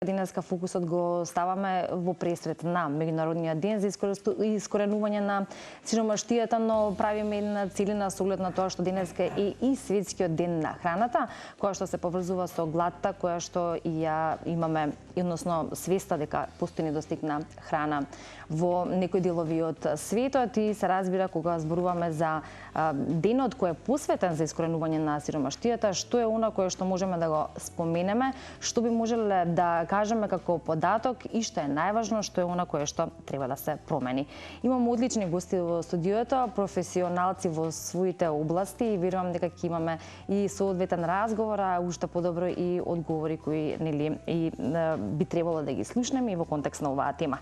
Денеска фокусот го ставаме во пресред на меѓународниот ден за искоренување на сиромаштијата, но правиме една целина со оглед на тоа што денеска е и светскиот ден на храната, која што се поврзува со гладта, која што и ја имаме, односно свеста дека постои недостиг на храна во некои делови од светот, и се разбира кога зборуваме за денот кој е посветен за искоренување на сиромаштијата, што е она кое што можеме да го споменеме, што би можеле да кажеме како податок и што е најважно, што е она кое што треба да се промени. Имаме одлични гости во студиото, професионалци во своите области, и верувам дека ќе имаме и соодветен разговор, а уште подобро и одговори кои и би требало да ги слушнеме и во контекст на оваа тема.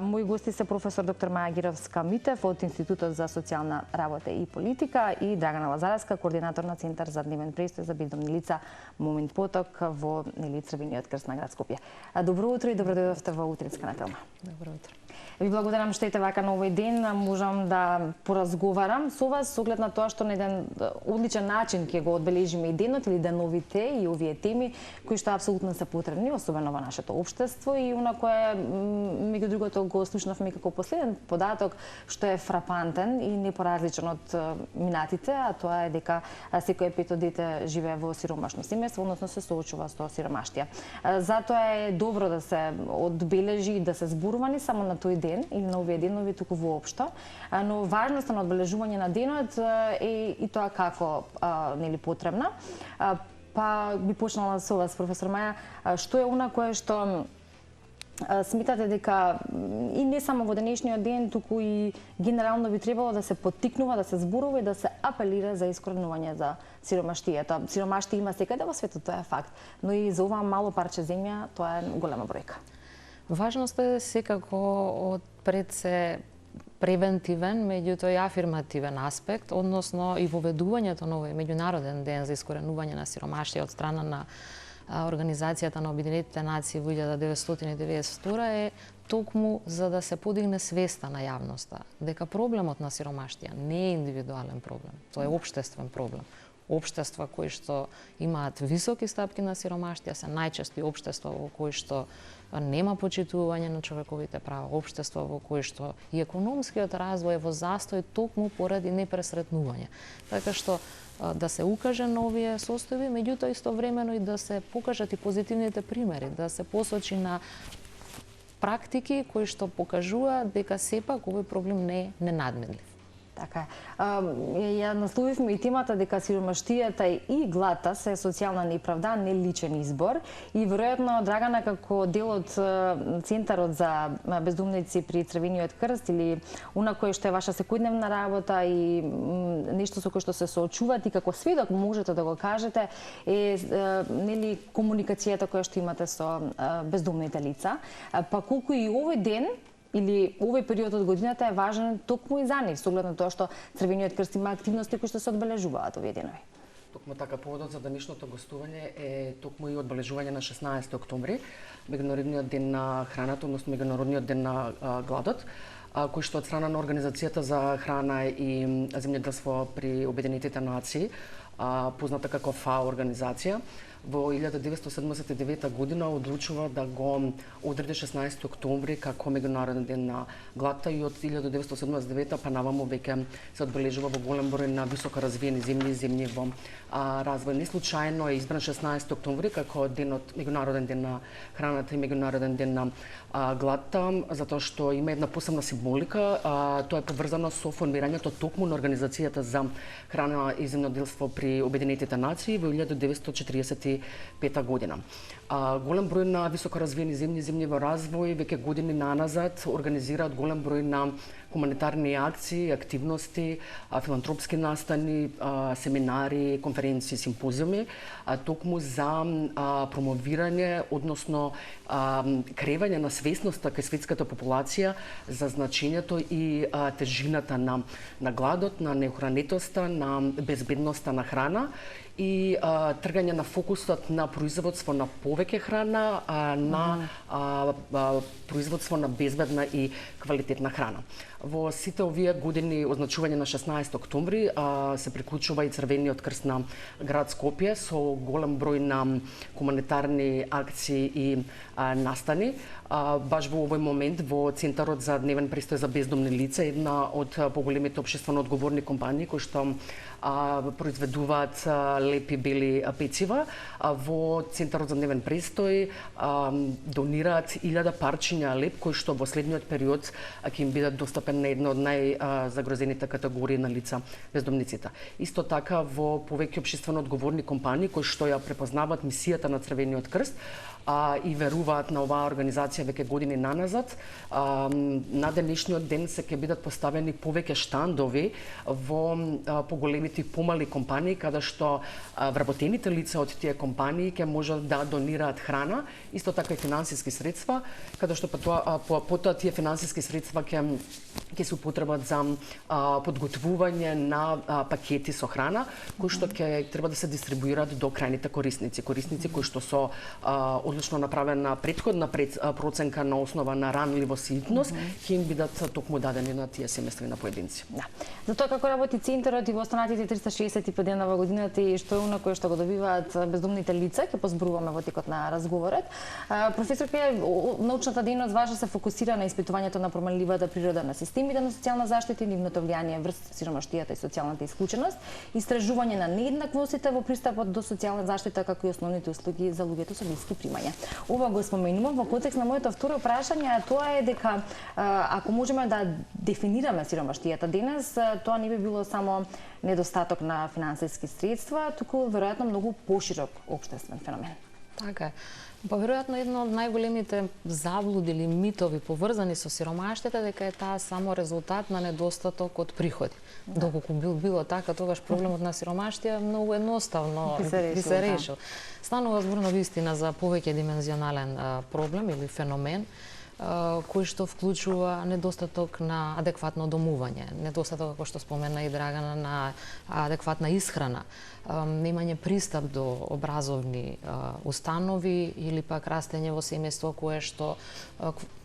Мои гости се професор доктор Маја Гировска-Митев од Институтот за социјална работа и политика и Драгана Лазареска, координатор на Центар за дневен престој за бездомни лица Момент поток во Црвениот крст на град Скопје. Добро утро и добро дојдовте во утринска нателма. Добро утро. Ви благодарам што ете вака на овој ден, можам да поразговарам со вас со оглед на тоа што на еден одличен начин ќе го одбележиме и денот или деновите и овие теми кои што апсолутно се потребни, особено во нашето општество, и она кое меѓу другото го слушнавме како последен податок што е фрапантен и непоразличен од минатите, а тоа е дека секој пето дете живее во сиромашно семејство, односно се соочува со сиромаштија. Затоа е добро да се одбележи и да се зборува не само на тој ден или на овие денови, туку воопшто, но важноста на одбележување на денот е и тоа како потребна. Па би почнала со вас, професор Маја, што е она кое што сметате дека и не само во денешниот ден, туку и генерално би требало да се поттикнува, да се зборува и да се апелира за искоренување за сиромаштијата. Сиромашти има секаде во светот, тоа е факт, но и за оваа мало парче земја тоа е голема бројка. Важноста е секако од пред се превентивен, меѓутоа и афирмативен аспект, односно и воведувањето на овој меѓународен ден за искоренување на сиромаштија од страна на Организацијата на Обединетите нации во 1992 е токму за да се подигне свеста на јавноста дека проблемот на сиромаштија не е индивидуален проблем, тоа е општествен проблем. Општества кои што имаат високи стапки на сиромаштија се најчесто и општества во кои што нема почитување на човековите права, општества во кои што и економскиот развој е во застој токму поради непресретнување. Така што да се укаже на овие состојби, меѓутоа истовремено и да се покажат и позитивните примери, да се посочи на практики кои што покажуваат дека сепак овој проблем не е ненадмирлив. Така е. Ја насловивме и темата дека сиромаштијата и гладта се социјална неправда, не личен избор, и веројатно Драгана како дел од Центарот за бездомници при Црвениот крст или она кое што е ваша секојдневна работа и нешто со кое што се соочувате и како сведок можете да го кажете е комуникацијата која што имате со бездомните лица, па колку и овој ден или овој период од годината е важен токму и за нив, со оглед на тоа што Црвениот крст има активности кои што се одбележуваат овие денови. Токму така, поводот за денешното гостување е токму и одбележување на 16 октомври, меѓународниот ден на храната, односно меѓународниот ден на гладот, кој што од страна на Организацијата за храна и земјоделство при Обединетите нации, позната како ФАО организација, во 1979 година одлучува да го одреди 16 октомври како меѓународен ден на гладта, и од 1979 па наваму веќе се одбележува во голем број на високо развиени земји и земји во развој. Не случајно е избран 16 октомври како меѓународен ден на храната и меѓународен ден на гладта, затоа што има една посебна символика. Тоа е поврзано со формирањето токму на Организацијата за храна и земјоделство при Обединетите нации во 1945 година. Голем број на високо развиени земји во развој веќе години наназад организираат голем број на хуманитарни акции, активности, филантропски настани, семинари, конференции, симпозиуми, токму за промовирање, односно креирање на свесноста кај светската популација за значењето и тежината на гладот, на неохранетоста, на безбедноста на храна и тргање на фокусот на производство на повеќе храна, на производство на безбедна и квалитетна храна. Во сите овие години означување на 16 октомври се приклучува и Црвениот крст на град Скопје со голем број на хуманитарни акции и настани. Баш во овој момент во Центарот за дневен престој за бездомни лица, една од поголемите општествено одговорни компании кои што произведуваат лепи бели пецива, во Центарот за дневен престој донираат 1000 парчиња леп кои што во следниот период ќе им бидат достапен на една од најзагрозените категории на лица бездомниците. Исто така во повеќе општествено одговорни компании кои што ја препознаваат мисијата на Црвениот крст и веруваат на оваа организација веќе години наназад. На денешниот ден се ќе бидат поставени повеќе штандови во поголемите и помали компании, каде што вработените лица од тие компании ќе можат да донираат храна, исто така и финансиски средства, каде што потоа тие финансиски средства ќе се употребат за подготвување на пакети со храна, кои што ќе треба да се дистрибуираат до крајните корисници кои што со одлично направена претходна проценка на основа на ранливост и итност, ќе им бидат токму дадени на тие семејства на поединци. Да. За тоа како работи центарот и во останатите 365 дена во годината и што е она кое што го добиваат бездомните лица, ќе позборуваме во текот на разговорот. Професорке, научната дејност важно се фокусира на испитувањето на променливата природа на системите на социјална заштита и нивното влијание врз сиромаштијата и социјалната исклученост, истражување на нееднаквостите во пристапот до социјална заштита како и основните услуги за луѓето со ниски примања. Ова го споменувам во контекст на моето второ прашање, а тоа е дека ако можеме да дефинираме сиромаштијата денес, тоа не би било само недостаток на финансиски средства, туку веројатно многу поширок општествен феномен. Така е. Па веројатно едно од најголемите заблуди или митови поврзани со сиромаштијата дека е таа само резултат на недостаток од приходи. Да. Доколку било така, тогаш проблемот на сиромаштија многу едноставно би се решил. Станува збор на вистина за повеќе димензионален проблем или феномен, кој што вклучува недостаток на адекватно домување, недостаток, како што спомена и Драгана, на адекватна исхрана, немање пристап до образовни установи или пак растење во семејство кое што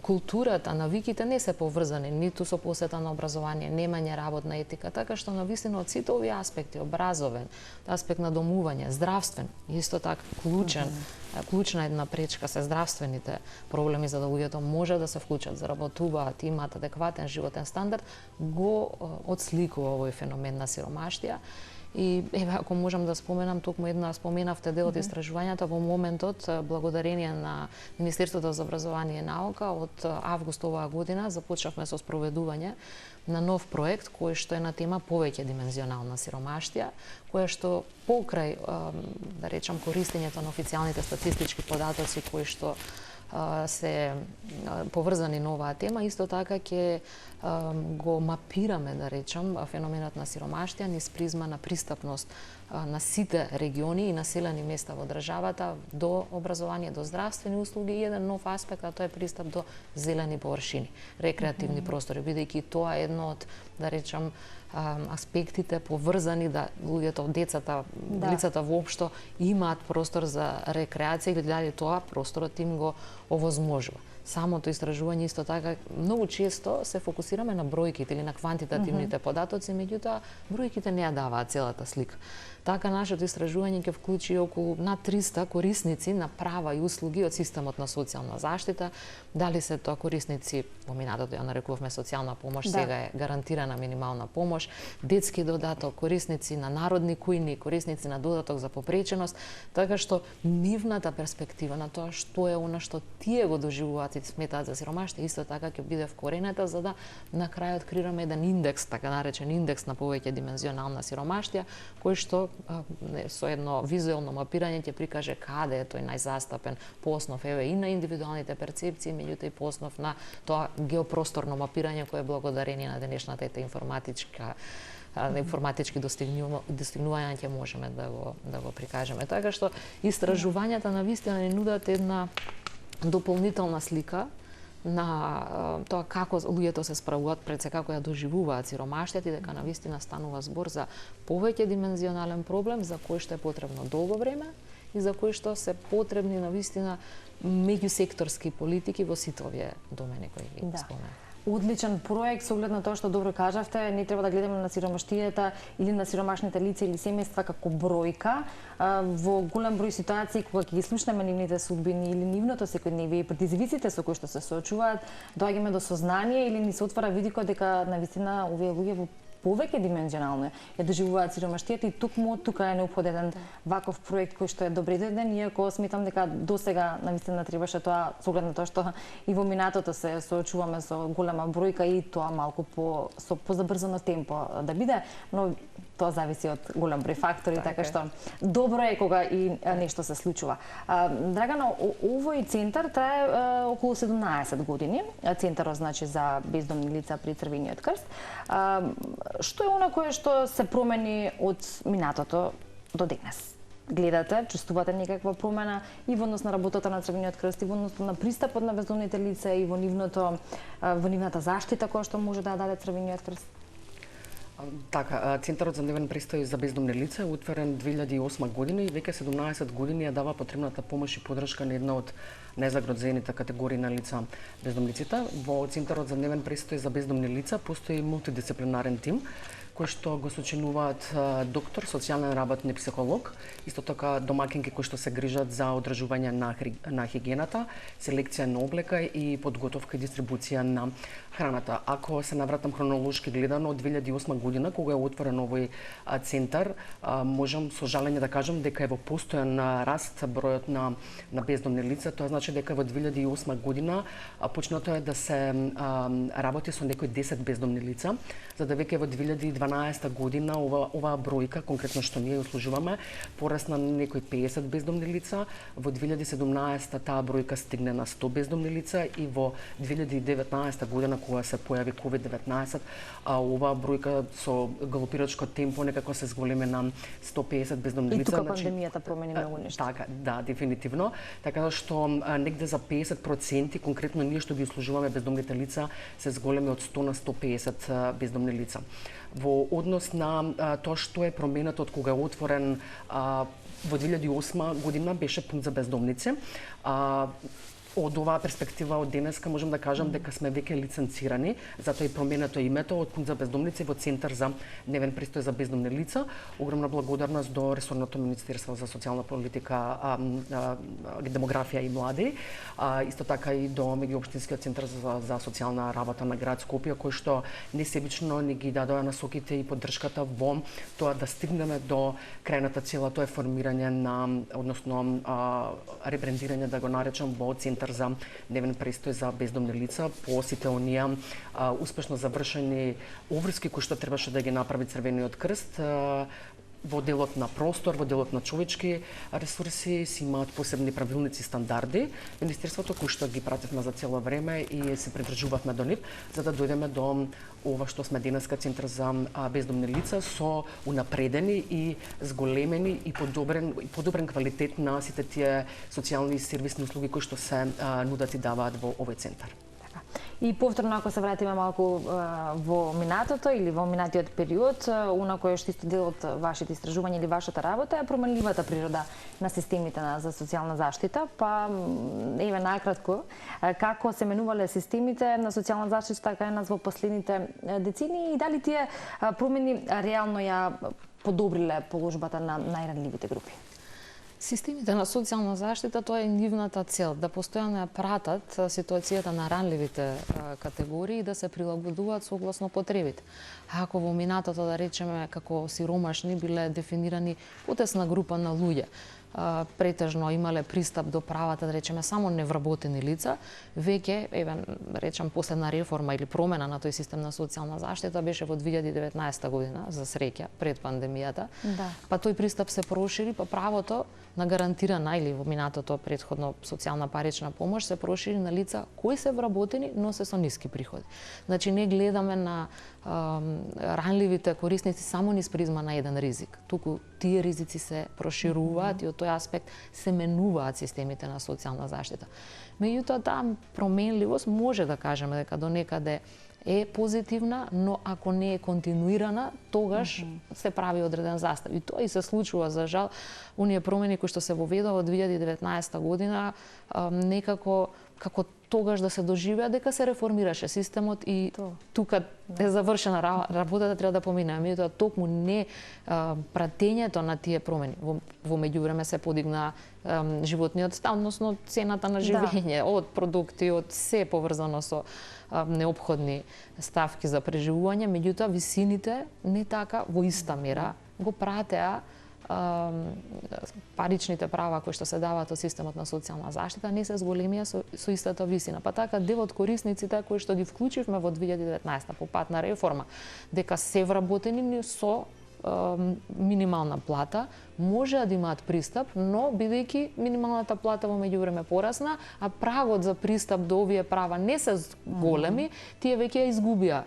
културата, навиките не се поврзани ниту со посета на образование, немање работна етика, така што навистина од сите овие аспекти, образовен, аспект на домување, здравствен, исто така клучна една пречка се здравствените проблеми за да луѓето може да се вклучат, заработуваат, имаат адекватен животен стандард, го отсликува овој феномен на сиромаштија. И еве ако можам да споменам токму една, споменавте дел од истражувањата во моментот, благодарение на Министерството за образование и наука, од август оваа година започнавме со спроведување на нов проект кој што е на тема повеќе димензионална сиромаштија, која што покрај да речам користењето на официјалните статистички податоци кои што се поврзани на оваа тема, исто така ќе го мапираме, да речам, феноменот на сиромаштија низ призма на пристапност на сите региони и населени места во државата до образование, до здравствени услуги и еден нов аспект, а тоа е пристап до зелени површини, рекреативни простори, бидејќи тоа е едно од, да речам, аспектите поврзани да луѓето, децата, лицата воопшто имаат простор за рекреација или дали тоа просторот им го овозможува. Самото истражување исто така многу често се фокусираме на бројките или на квантитативните податоци, меѓутоа бројките не ја даваат целата слика. Така нашето истражување ќе вклучи околу над 300 корисници на права и услуги од системот на социјална заштита, дали се тоа корисници, во минатото ја нарекувавме социјална помош, сега е гарантирана минимална помош, детски додаток, корисници на народни кујни, корисници на додаток за попреченост, така што нивната перспектива на тоа што е она што тие го доживуваат и сметаат за сиромаштија, исто така ќе биде вкоренета за да на крај откриеме еден индекс, така наречен индекс на повеќе димензионална сиромаштија, кој што со едно визуелно мапирање ќе прикаже каде е тој најзастапен по основ еве и на индивидуалните перцепции, меѓутоа и по основ на тоа геопросторно мапирање кое благодарение на денешната информатички достигнувања ќе можеме да го прикажеме. Така што истражувањата на вистина ни нудат една дополнителна слика на тоа како луѓето се справуваат пред се, како ја доживуваат сиромаштијата и дека навистина станува збор за повеќе димензионален проблем за кој што е потребно долго време и за кој што се потребни навистина меѓусекторски политики во сите овие домени кои ги споменав. Одличен проект со оглед на тоа што добро кажавте, не треба да гледаме на сиромаштијата или на сиромашните лица или семејства како бројка. Во голем број ситуации кога ќе ги слушнеме нивните судбини или нивното секојдневие и предизвиците со кои што се соочуваат, доаѓаме до сознание или ни се отвара видикот дека навистина овие луѓе во повеќе димензионално ја доживуваат сиромаштијата и токму тука е неопходен ваков проект кој што е добредеден, иако сметам дека досега навистина требаше тоа со оглед на тоа што и во минатото се соочуваме со голема бројка и тоа малку со позабрзано темпо да биде, но тоа зависи од голем број фактори, така што добро е кога и нешто се случува. Драгана, овој центар трае околу 17 години, центарот значи за бездомни лица при Црвениот крст. Што е она кое што се промени од минатото до денес? Гледате, чувствувате некаква промена и во однос на работата на Црвениот крст, и во однос на пристапот на бездомните лица и во нивната заштита која што може да ја даде Црвениот крст? Така, Центарот за дневен престој за бездомни лица е отворен 2008 година и веќе 17 години ја дава потребната помош и поддршка на една од најзагрозените категории на лица бездомниците. Во Центарот за дневен престој за бездомни лица постои мултидисциплинарен тим кој што го сочинуваат доктор, социјален работник, психолог, исто така домакинки кои што се грижат за одржување на хигиената, селекција на облека и подготовка и дистрибуција на храната. Ако се навратам хронолошки гледано, од 2008 година, кога е отворен овој центар, можам со жалење да кажам дека е во постојан раст бројот на бездомни лица. Тоа значи дека во 2008 година почнато е да се работи со некои 10 бездомни лица, за да веќе во 2012 година оваа бројка, конкретно што ние услужуваме, порасна на некои 50 бездомни лица. Во 2017 таа бројка стигне на 100 бездомни лица и во 2019 година, кога се појави COVID-19, оваа бројка со галопирачко темпо некако се зголеми на 150 бездомни лица. И тука пандемијата промени многу нешто. Така, да, дефинитивно. Така што негде за 50%, конкретно ние што ги услужуваме бездомните лица, се зголеми од 100 на 150 бездомни лица. Во однос на тоа што е променето од кога е отворен во 2008 година беше пункт за бездомници. Од оваа перспектива од денеска можам да кажам дека сме веќе лиценцирани, затоа и променето името од пункт за бездомници во Центар за дневен престој за бездомни лица. Огромна благодарност до ресорното Министерство за социјална политика, демографија и млади, исто така и до меѓуопштинскиот центар за социјална работа на град Скопје, кој што несебично ни ги дадоа насоките и поддршката во тоа да стигнеме до крајната цела, тоа е формирање на, односно ребрендирање, да го наречам, во Центар за дневен престој за бездомни лица по сите оние успешно завршени обврски кои што требаше да ги направи Црвениот крст. Во делот на простор, во делот на човечки ресурси си имаат посебни правилници и стандарди. Министерството кои што ги пратевме за цело време и се придржувавме до нив, за да дојдеме до ова што сме денеска Центар за бездомни лица со унапредени и зголемени и подобрен квалитет на сите тие социјални и сервисни услуги кои што се нудат и даваат во овој центар. И повторно, ако се вратиме малку во минатото или во минатиот период, она кое што исто дел од вашите истражувања или вашата работа е променливата природа на системите за социјална заштита, па еве накратко, како се менувале системите на социјална заштита кај нас во последните децении и дали тие промени реално ја подобриле положбата на најранливите групи? Системите на социјална заштита, тоа е нивната цел, да постојано ја пратат ситуацијата на ранливите категории и да се прилагодуваат согласно потребите. Ако во минатото, да речеме, како сиромашни биле дефинирани потесна група на луѓе, претежно имале пристап до правата, да речеме, само невработени лица, веќе, еве, речам, последна реформа или промена на тој систем на социјална заштита беше во 2019 година, за среќа, пред пандемијата. Да. Па тој пристап се прошири, па правото на гарантирана или во минатото претходно социјална парична помош се прошири на лица кои се вработени, но се со ниски приходи. Значи, не гледаме на ранливите корисници само низ призма на еден ризик. Туку тие ризици се прошируваат и од тој аспект се менуваат системите на социјална заштита. Меѓутоа, таа променливост може да кажеме дека до некаде е позитивна, но ако не е континуирана, тогаш се прави одреден застав. И тоа и се случува, за жал, оние промени кои што се воведува од 2019 година, некако како тогаш да се доживеа дека се реформираше системот и тука е завршена работата, треба да поминеме. Меѓутоа, токму не пратењето на тие промени. Во меѓувреме се подигна животниот стан, односно цената на живење, од продукти, од се поврзано со неопходни ставки за преживување, меѓутоа висините не така во иста мера го пратеа паричните права кои што се даваат од системот на социјална заштита не се зголемија со истата висина. Па така дел од корисниците кои што ги вклучивме во 2019 по пат на реформа, дека се вработени со минимална плата, може да имаат пристап, но бидејќи минималната плата во меѓувреме порасна, а прагот за пристап до овие права не се големи, тие веќе ја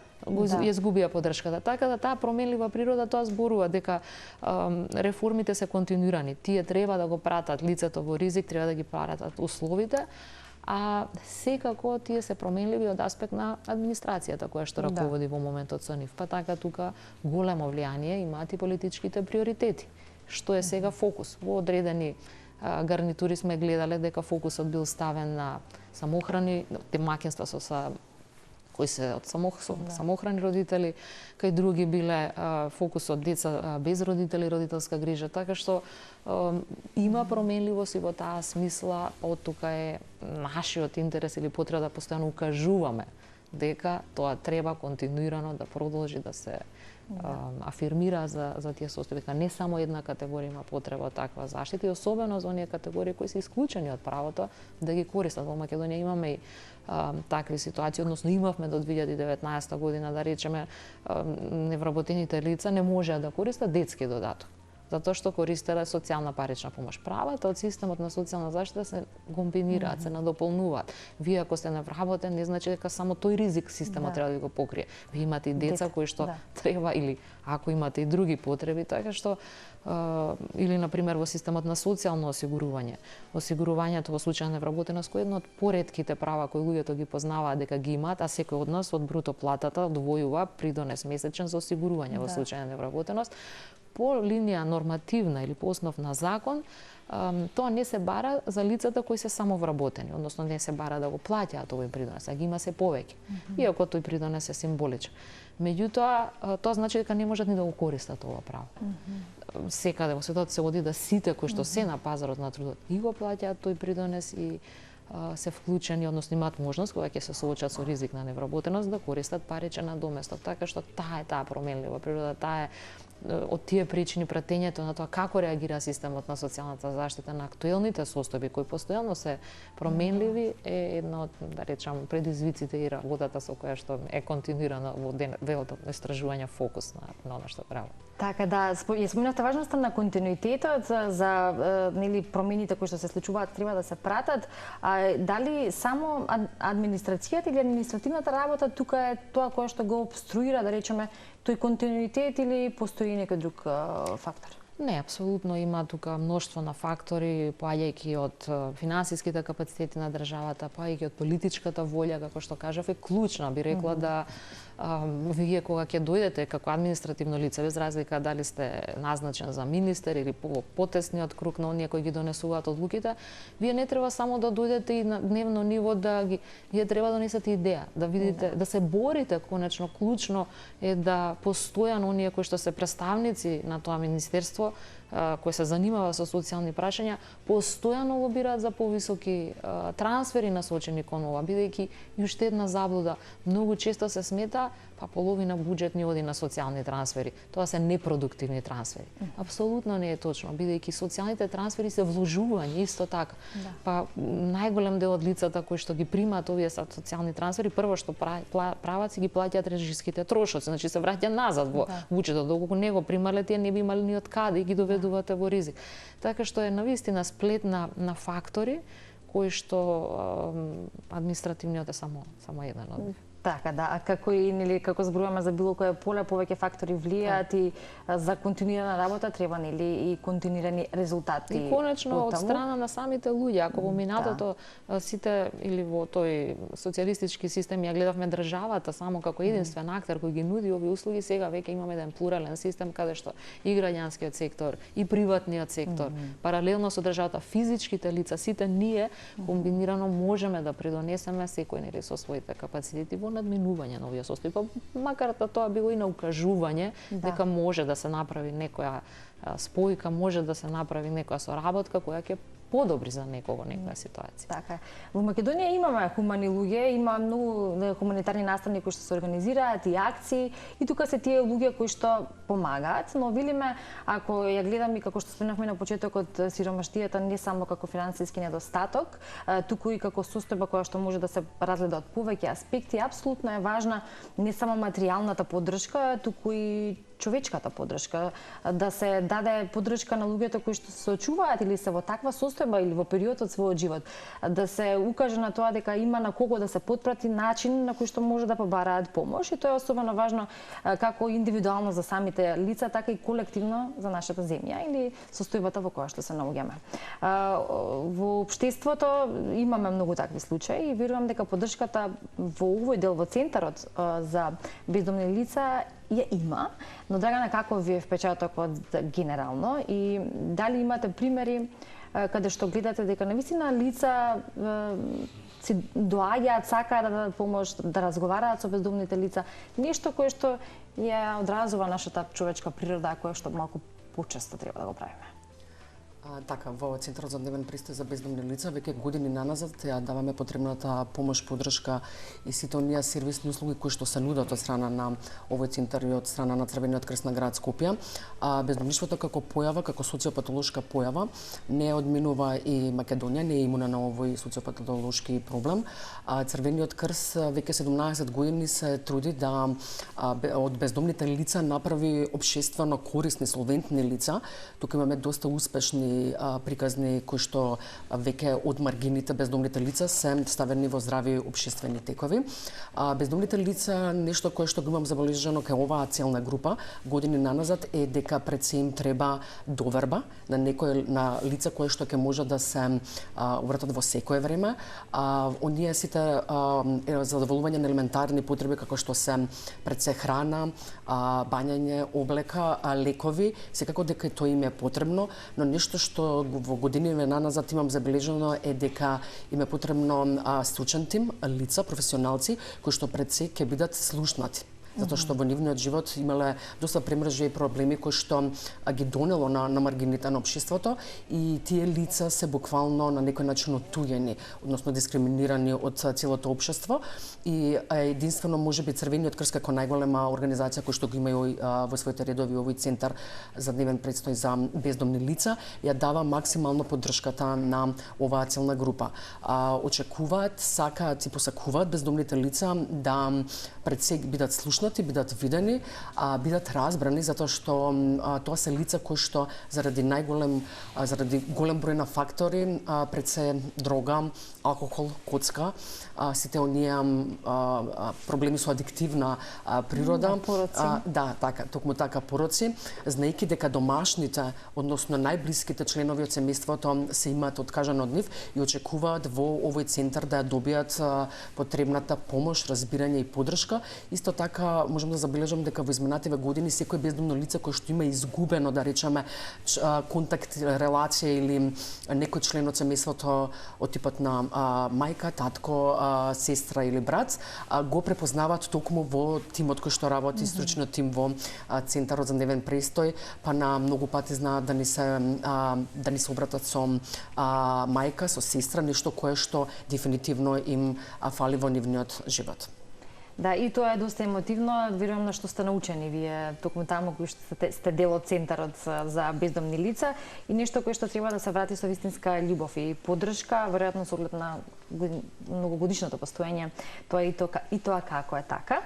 изгубија поддршката. Така да таа променлива природа тоа зборува дека реформите се континуирани. Тие треба да го пратат лицето во ризик, треба да ги пратат условите, а секако тие се променливи од аспект на администрацијата која што раководи во моментот со нив. Па така тука големо влијание имаат и политичките приоритети. Што е сега фокус? Во одредени гарнитури сме гледале дека фокусот бил ставен на самохрани, домаќинства со кои се од самохрани родители, кај други биле фокусот деца без родители, родителска грижа, така што има променливост и во таа смисла, од тука е нашиот интерес или потреба да постојано укажуваме дека тоа треба континуирано да продолжи да се афирмира за тие состојби, дека не само една категорија има потреба од таква заштита, и особено за оние категории кои се исклучени од правото да ги користат. Во Македонија имаме и такви ситуации, односно имавме до 2019 година, да речеме, невработените лица не можеа да користат детски додаток, затоа што користеле социјална парична помош. Правата од системот на социјална заштита се комбинираат, се надополнуваат. Вие ако сте невработен, не значи дека само тој ризик системот треба да го покрие. Вие имате и деца кои што треба, или ако имате и други потреби, така што или на пример во системот на социјално осигурување. Осигурувањето во случај на невработеност кој е едно од поретките права кои луѓето ги познаваат дека ги имаат, а секој од нас од бруто платата одвојува придонес месечен за осигурување во случај на невработеност. По линија нормативна или по основ на закон, тоа не се бара за лицата кои се самовработени, односно не се бара да го плаќаат овој придонес, а ги има се повеќе. Иако тој придонес е символичен. Меѓутоа, тоа значи дека не можат ни да го користат ова право. Секаде во светот се оди да сите кои што се на пазарот на трудот и го плаќаат тој придонес и се вклучени, односно имаат можност кога ќе се соочат со ризик на невработеност да користат паричен надоместок. Така што таа е таа променлива природа, таа е од тие причини пратењето на тоа како реагира системот на социјалната заштита на актуелните состојби кои постојано се променливи е една од, да речам, предизвиците и работата со која што е континуирана во делот од истражување фокус на она што прави. Така да, ја спомнавте важноста на континуитетот за нели промените кои што се случуваат треба да се пратат. Дали само администрацијата или административната работа тука е тоа кое што го обструира, да речеме, тој континуитет или постои некој друг фактор? Не, апсолутно има тука мноштво на фактори, поаѓајќи од финансиските капацитети на државата, поаѓајќи од политичката волја, како што кажав, е клучна, би рекла да вие кога ќе дојдете како административно лице, без разлика дали сте назначен за министер или по потесниот круг на оние кои ги донесуваат одлуките, вие не треба само да дојдете и на дневно ниво вие треба да донесете идеја, да видите, да се борите конечно. Клучно е да постојано оние кои што се представници на тоа министерство кој се занимава со социјални прашања, постојано лобираат за повисоки трансфери насочени кон ова, бидејќи и уште една заблуда. Многу често се смета, па половина буџет ни оди на социјални трансфери. Тоа се непродуктивни трансфери. Апсолутно не е точно, бидејќи социјалните трансфери се вложување исто така. Па најголем дел од лицата кои што ги примаат овие социјални трансфери, прво што прават си ги плаќаат режиските трошоци, значи се враќа назад во буџетот, доколку не го примале, тие не би имали ни од каде и ги доведувате во ризик. Така што е навистина сплет на фактори кои што административниот е само еден од нив. Така, да, а како зборуваме за било кое поле, повеќе фактори влијаат и за континуирана работа треба и континуирани резултати. И конечно од страна на самите луѓе, ако во минатото сите или во тој социјалистички систем ја гледавме државата само како единствен актер кој ги нуди овие услуги, сега веќе имаме еден плурален систем каде што и граѓанскиот сектор, и приватниот сектор, паралелно со државата, физичките лица, сите ние комбинирано можеме да придонесеме секој со своите капацитети во надминување на овие состојби, макар да тоа било и на укажување дека може да се направи некоја спојка, може да се направи некоја соработка која ќе подобри за некого некоја ситуација. Така. Во Македонија имаме хумани луѓе, има многу хуманитарни настани кои што се организираат и акции и тука се тие луѓе кои што помагаат, но видиме ако ја гледам и како што спомнавме на почетокот, сиромаштијата не само како финансиски недостаток, туку и како состојба која што може да се разгледа од повеќе аспекти, апсолутно е важна не само материјалната поддршка, туку и човечката поддршка, да се даде поддршка на луѓето кои што се очуваат или се во таква состојба или во период од својот живот, да се укаже на тоа дека има на кого да се потпрати начин на кој што може да побараат помош и тоа е особено важно како индивидуално за самите лица, така и колективно за нашата земја или состојбата во која што се наоѓаме. Во општеството имаме многу такви случаи и верувам дека поддршката во овој дел во центарот за бездомни лица ја има, но Драгана, како ви е впечатокот генерално и дали имате примери каде што гледате дека навистина лица си доаѓаат, сакаат да дадат помош, да разговараат со бездомните лица, нешто кое што ја одразува нашата човечка природа, кое што малку почесто треба да го правиме. Така, во Центарот за дневен престој за бездомни лица веќе години наназад ја даваме потребната помош, поддршка и сите оние сервисни услуги кои што се нудат од страна на овој центар и од страна на Црвениот крст на град Скопје. Бездомништвото како појава, како социопатолошка појава, не одминува и Македонија, не е имуна на овој социопатолошки проблем. Црвениот крст веќе 17 години се труди да од бездомните лица направи општествено корисни, солвентни лица. Тука имаме доста успешни приказни кои што веќе од маргините бездомните лица се ставени во здрави општествени текови. Бездомните лица, нешто кое што го имам забележано кај оваа целна група години наназад е дека пред се им треба доверба на на лица кои што ќе може да се обратат во секое време. Оние сите задоволување на елементарни потреби како што се пред се храна, бањање, облека, лекови, секако дека тоа им е потребно, но нешто што во годиниве наназад имам забележано е дека им е потребно стручен тим, лица, професионалци кои што пред се ќе бидат слушнати. Затоа што во нивниот живот имале доста премрежи и проблеми кои што ги донело на маргините на општеството и тие лица се буквално на некој начин оттуѓени, односно дискриминирани од целото општество и единствено можеби Црвениот крст како најголема организација која што го имају во своите редови овој центар за дневен престој за бездомни лица ја дава максимално поддршката на оваа целна група. Очекуваат, сакаат и посакуваат бездомните лица да пред се бидат слушнати, бидат видени, бидат разбрани, затоа што тоа се лица кои што заради голем број на фактори, пред се дрога, алкохол, коцка, сите оние проблеми со адиктивна природа, така, токму така пороци, знаејќи дека домашните, односно најблиските членови од семејството се имаат откажано од нив и очекуваат во овој центар да ја добијат потребната помош, разбирање и поддршка. Исто така можам да забележам дека во изминативе години секој бездомно лице кој што има изгубено, да речеме, контакт, релација или некој член од семејството од типот на мајка, татко, сестра или брат, го препознаваат токму во тимот кој што работи, стручниот тим во Центарот за дневен престој, па на многу пати знаат да ни се обратат со мајка, со сестра, нешто кое што дефинитивно им фали во нивниот живот. Да, и тоа е доста емотивно, верувам на што сте научени вие токму таму кои што сте дел од Центарот за бездомни лица и нешто кое што треба да се врати со вистинска љубов и поддршка, веројатно со оглед на многогодишното постоење, тоа и тоа како е така.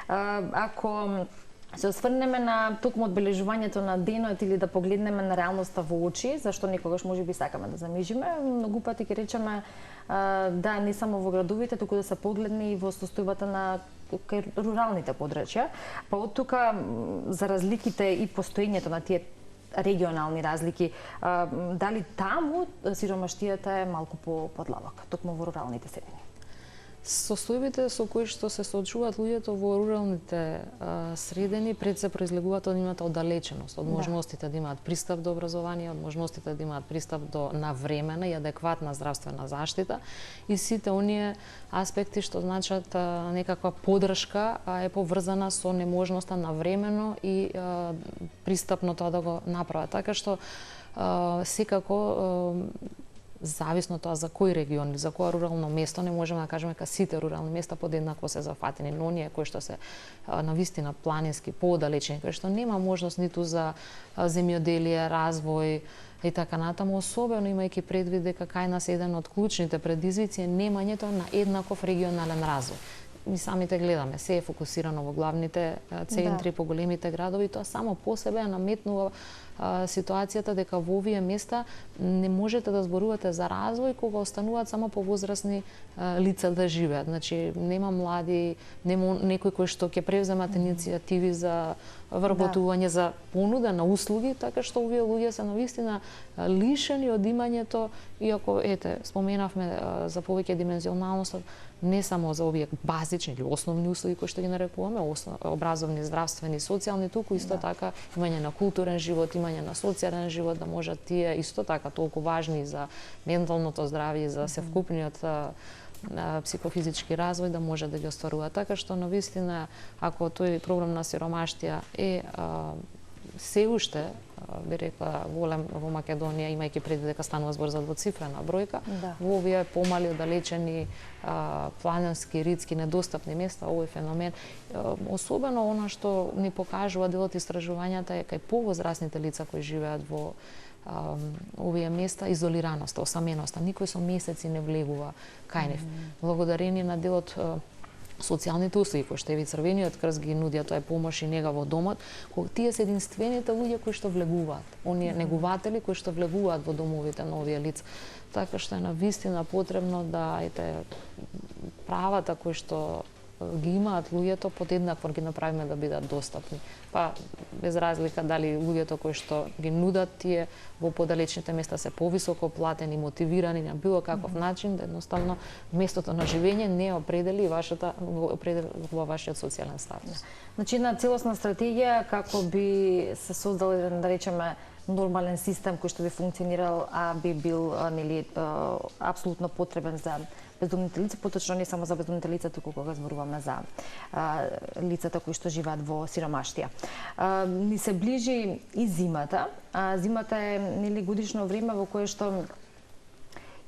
Ако се осврнеме на токму одбележувањето на денот или да погледнеме на реалноста во очи, зашто некогаш можеби сакаме да замижиме, многу пати ќе речеме да не само во градовите, туку да се погледне и во состојбата на кај руралните подрачја, па од тука за разликите и постоењето на тие регионални разлики, дали таму сиромаштијата е малку подлабока, токму во руралните средини? Состојбите со кои што се соочуваат луѓето во руралните средини пред се произлегуваат од нивната оддалеченост, од можностите да имаат пристап до образование, од можностите да имаат пристап до навремена и адекватна здравствена заштита и сите оние аспекти што значат некаква поддршка е поврзана со неможноста навремено и пристапно тоа да го направат. Така што секако зависно тоа за кој регион, за кое рурално место, не можеме да кажеме дека сите рурални места подеднакво се зафатени, но оние кои што се навистина планински, поодалечени, кои што нема можност ниту за земјоделие, развој и така натаму, особено имајќи предвид дека кај нас еден од клучните предизвици е немањето на еднаков регионален развој. Ми самите гледаме, се е фокусирано во главните центри, по големите градови, тоа само по себе наметнува ситуацијата дека во овие места не можете да зборувате за развој кога остануваат само повозрасни лица да живеат. Значи, нема млади, нема некои кои што ќе превземат иницијативи за вработување, за понуда на услуги, така што овие луѓе се навистина лишени од имањето, иако, споменавме за повеќе димензионалност, не само за овие базични или основни услуги кои што ги нарекуваме, образовни, здравствени, социјални, туку исто така имање на културен живот, имање на социјален живот, да можат тие исто така толку важни за менталното здравје и за севкупниот психофизички развој да може да ги остварува. Така што навистина, ако тој проблем на сиромаштија е се уште, би рекла, голем во Македонија, имајќи преди дека станува збор за двоцифрена бројка, во овие помали, оддалечени, планински, ридски, недостапни места, овој феномен, особено она што ни покажува делот истражувањата е кај повозрасните лица кои живеат во овие места, изолираноста, осаменоста. Никој со месеци не влегува кај нив. Благодарение на делот социјалните услуги кои што Црвениот крст ги нудија, тоа е помош и нега во домот, кога тие се единствените луѓе кои што влегуваат, оние негуватели кои што влегуваат во домовите на овие лица. Така што е навистина потребно да правата кои што ги имаат луѓето подеднакво ги направиме да бидат достапни. Па без разлика дали луѓето кои што ги нудат тие во подалечните места се повисоко платени, мотивирани на било каков начин, да едноставно местото на живење не определи во вашиот социјален статус. Значи една целосна стратегија како би се создал еден, да речеме, нормален систем кој што би функционирал, а би бил апсолутно потребен за бездомните лица, поточно не само за бездомните лица, туку кога зборуваме за лицата кои што живеат во сиромаштија. Ни се ближи и зимата. Зимата е годишно време во кое што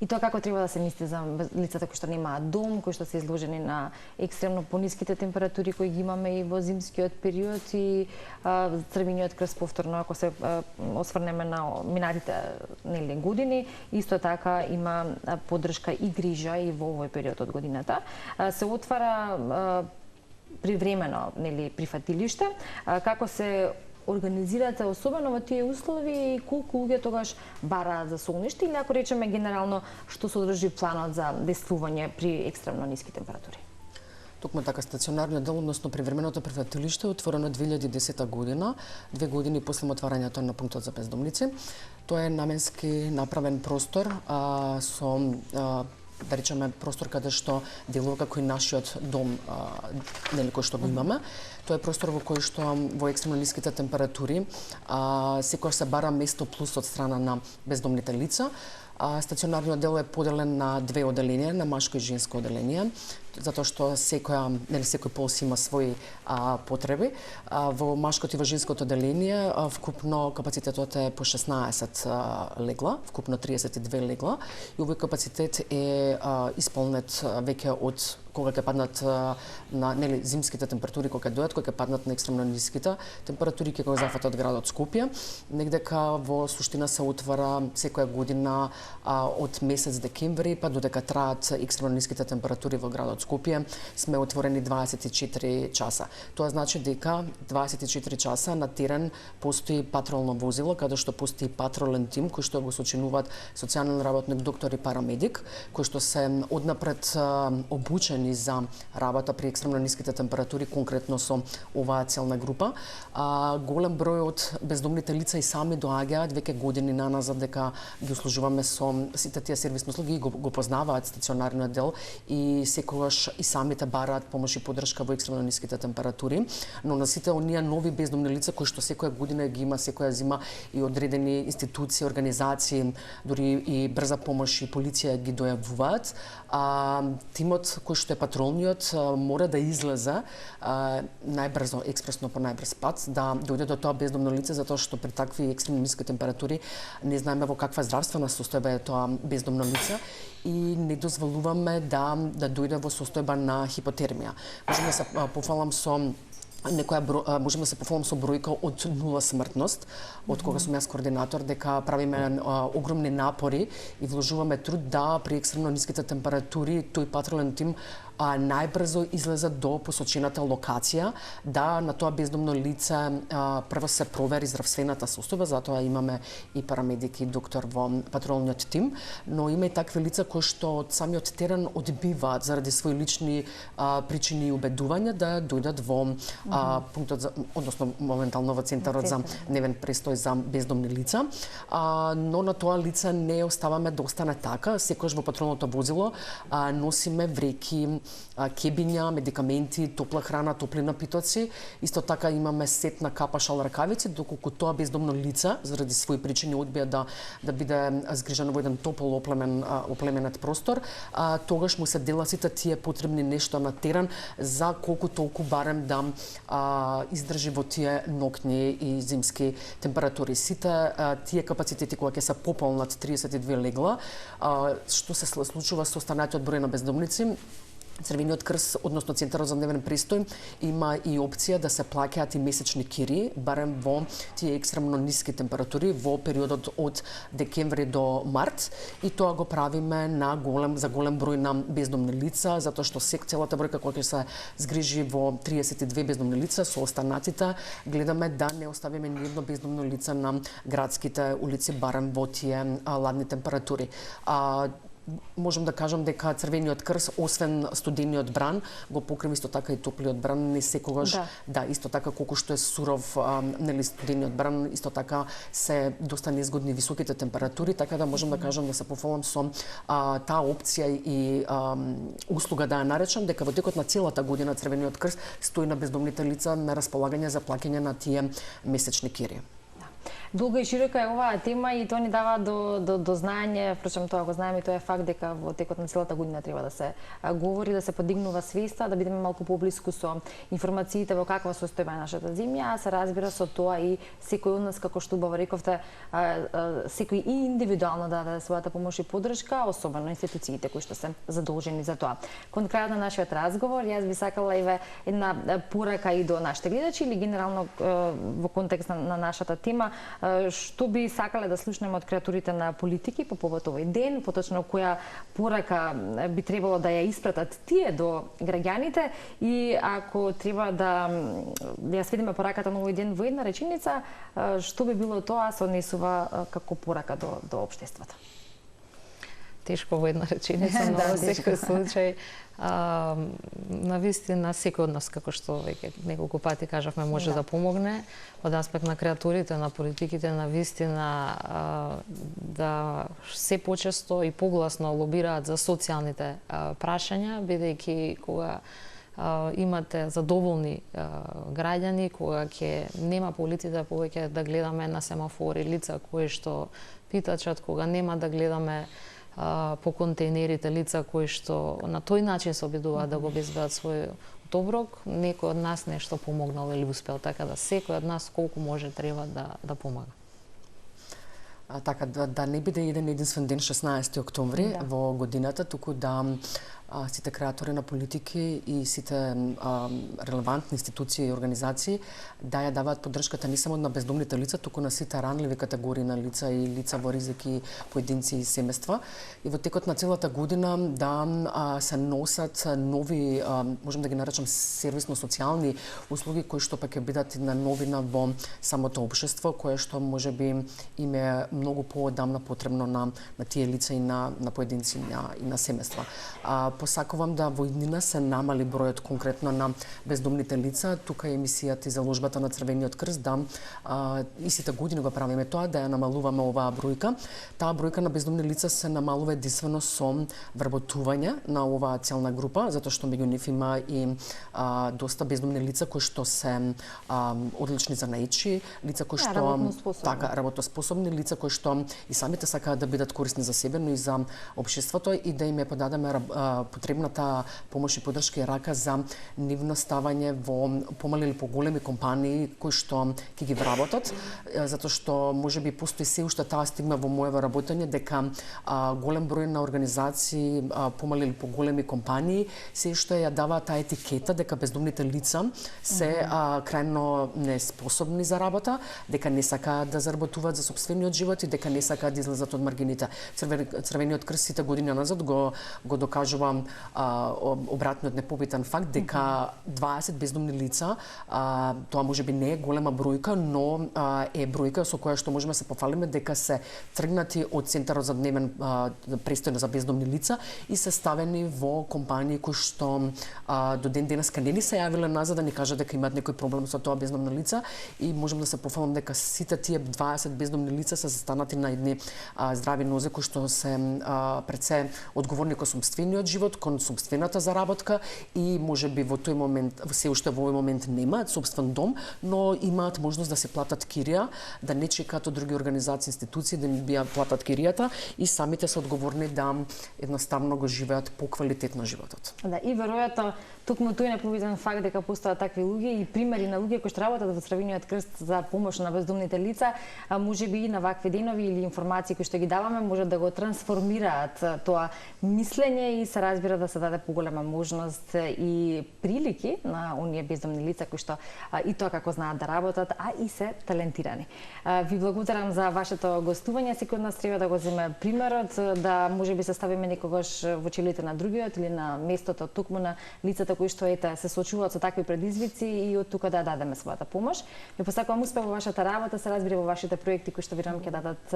и тоа како треба да се мисли за лицата кои што немаат дом, кои што се изложени на екстремно пониските температури кои ги имаме и во зимскиот период и Црвениот крст повторно, ако се осврнеме на минатите години, исто така има поддршка и грижа и во овој период од годината. Се отвара привремено прифатилиште, како се организирате особено во тие услови и колку луѓе тогаш бараат за солниште или ако речеме генерално што содржи планот за действување при екстремно ниски температури? Токму така, стационарниот дел, односно привременото прифатилиште, е отворено 2010 година, 2 години после отварањето на пунктот за бездомници. Тоа е наменски направен простор со да речеме простор каде што делува како и нашиот дом, кој што го имаме. Тоа е простор во кој што во екстремно ниските температури секојаш се бара место плюс од страна на бездомните лица. Стационарниот дел е поделен на две оделенија, на машко и женско оделение, затоа што секој пол си има своји потреби. Во машкото и во женското оделение вкупно капацитетот е по 16 легла, вкупно 32 легла, и овој капацитет е исполнет веќе од кога ќе паднат на зимските температури, кога ќе дојдат, кога ќе паднат на екстремно ниските температури, ќе го зафатат градот Скопје. Негдека во суштина се отвара секоја година од месец декември па додека траат екстремно ниските температури во градот Скопје, сме отворени 24 часа. Тоа значи дека 24 часа на терен постои патролно возило, каде што постои патролен тим кој што го сочинуваат социјален работник, доктор и парамедик, кои што се однапред обучени предвидени за работа при екстремно ниските температури, конкретно со оваа целна група. Голем број од бездомните лица и сами доаѓаат веќе години наназад дека ги услужуваме со сите тие сервисни услуги, го познаваат стационарниот дел и секогаш и самите бараат помош и поддршка во екстремно ниските температури, но на сите оние нови бездомни лица кои што секоја година ги има, секоја зима и одредени институции, организации, дури и брза помош и полиција ги дојавуваат. Тимот кој што е патролниот мора да излезе најбрзо, експресно по најбрз пат, да дојде до тоа бездомно лице, затоа што при такви екстремно ниски температури не знаеме во каква здравствена состојба е тоа бездомно лице и не дозволуваме да дојде во состојба на хипотермија. Можеме да се пофалам со можеме да се пофалам со бројка од 0 смртност, од кога сум јас координатор, дека правиме огромни напори и вложуваме труд да при екстремно ниските температури тој патролен тим најбрзо излезе до посочената локација, да на тоа бездомно лице прво се провери здравствената состојба, затоа имаме и парамедик и доктор во патролниот тим, но има и такви лица кои што од самиот терен одбиваат заради своји лични причини и убедувања да дојдат во пунктот, односно моментално во центарот за дневен престој за бездомни лица, но на тоа лице не оставаме да остане така, секогаш во патролното возило носиме вреки, кебиња, медикаменти, топла храна, топли напитоци. Исто така имаме сет на капа, шал, ракавици, доколку тоа бездомно лице заради своји причини одбија да биде згрижено во еден топол оплеменет простор, тогаш му се дела сите тие потребни нешто на терен за колку толку барем да издржи во тие ноќни и зимски температури. Сите тие капацитети кога ќе се пополнат 32 легла, што се случува со останатиот број на бездомници, Црвениот крст, односно Центарот за дневен престој, има и опција да се плаќаат и месечни кири, барем во тие екстремно ниски температури во периодот од декември до март, и тоа го правиме за голем број на бездомни лица, затоа што целата бројка која ќе се згрижи во 32 бездомни лица, со останатите гледаме да не оставиме ни едно бездомно лице на градските улици, барем во тие ладни температури. Можам да кажам дека Црвениот крст, освен студениот бран, го покрива исто така и топлиот бран, не секогаш, исто така колку што е суров студениот бран, исто така се доста незгодни високите температури, така да можам да кажам да се пофалам со таа опција и услуга да ја наречам, дека во текот на целата година Црвениот крст стои на бездомните лица на располагање за плаќање на тие месечни кири. Долга и широка е оваа тема и тоа ни дава до знаење, впрочем тоа го знаеме, и тоа е факт дека во текот на целата година треба да се говори, да се подигнува свеста, да бидеме малку поблиску со информациите во каква состојба е нашата земја, а се разбира со тоа и секој од нас, како што убаво рековте, секој и индивидуално да даде својата помош и поддршка, особено институциите кои што се задолжени за тоа. Кон крајот на нашиот разговор, јас би сакала една порака и до нашите гледачи или генерално во контекст на нашата тема, што би сакале да слушнеме од креатурите на политики по повод овој ден, поточно која порака би требало да ја испратат тие до граѓаните, и ако треба да ја сведеме пораката на овој ден во една реченица, што би било тоа, се однесува како порака до општеството? Тешко во една реченица, но во секој случај навистина секој од нас, како што веќе неколку пати кажавме, може да помогне од аспект на креатурите, на политиките, навистина да се почесто и погласно лобираат за социјалните прашања, бидејќи кога имате задоволни граѓани, кога ќе нема по улиците повеќе да гледаме на семафори лица кои што питачат, кога нема да гледаме по контейнерите лица кои што на тој начин се обидуваат да го обезбедат свој доброк, некој од нас нешто помогнал или успел, така да секој од нас колку може треба да помага. Така да не биде еден единствен ден 16 октомври во годината, туку да сите креатори на политики и сите релевантни институции и организации да ја даваат поддршката не само на бездомните лица, туку на сите ранливи категории на лица и лица во ризик и поединци и семејства. И во текот на целата година да се носат нови, можем да ги наречам сервисно-социјални услуги кои што пак ќе бидат на новина во самото општество, кое што можеби им е многу поодамна потребно на тие лица и на поединци и на семејства. Посакувам да во иднина се намали бројот конкретно на бездомните лица. Тука е емисијата и заложбата на Црвениот крст да истите години го правиме тоа, да ја намалуваме оваа бројка. Таа бројка на бездомни лица се намалува единствено со вработување на оваа целна група, затоа што меѓу нив има и доста бездомни лица кои што се одлични занаечи, лица кои што работоспособни лица кои што и самите сакаат да бидат корисни за себе, но и за општеството и да им ја подадеме потребната помош и поддршка и рака за нивно ставање во помали или поголеми компании кои што ќе ги вработат, затоа што можеби постои се уште таа стигма во моето работење дека голем број на организации, помали или поголеми компании се што ја даваат таа етикета дека бездомните лица се крајно неспособни за работа, дека не сакаат да заработуваат за сопствениот живот и дека не сакаат да излезат од маргините. Црвениот крст сите години назад го докажува обратниот непобитен факт дека 20 бездомни лица, тоа можеби не е голема бројка, но е бројка со која што можеме се пофалиме дека се тргнати од центарот за дневен престој за бездомни лица и се ставени во компании кои што до ден денеска не ни се јавиле назад да ни кажат дека имаат некој проблем со тоа бездомно лица и можам да се пофалам дека сите тие 20 бездомни лица се застанати на едни здрави нозе кои што се пред се одговорни кон сопствениот живот, кон сопствената заработка и можеби во тој момент, се уште во овој момент немаат сопствен дом, но имаат можност да се платат кирија, да не чекаат од други организации, институции да им платат киријата и самите се одговорни да едноставно го живеат поквалитетно животот. Да, и веројатно токму тој непобитен факт дека постојат такви луѓе и примери на луѓе кои што работат во Црвениот крст за помош на бездомните лица, можеби и на вакви денови или информации кои што ги даваме можат да го трансформираат тоа мислење и се разбира да се даде поголема можност и прилики на оние бездомни лица кои што и тоа како знаат да работат, а и се талентирани. Ви благодарам за вашето гостување, секој од нас треба да го земе примерот, да можеби се ставиме некогаш во челите на другиот или на местото токму на лицата кои што се соочуваат со такви предизвици и од тука да дадеме својата помош. Ви посакувам успех во вашата работа, се разбира во вашите проекти кои што верувам ќе дадат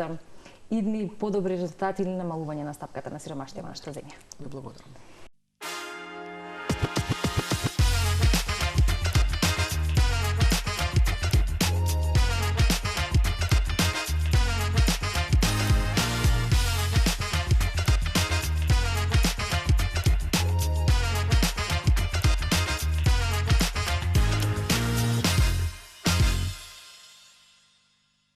идни подобри резултати или намалување на стапката на сиромаштија во нашата земја. Ви благодарам.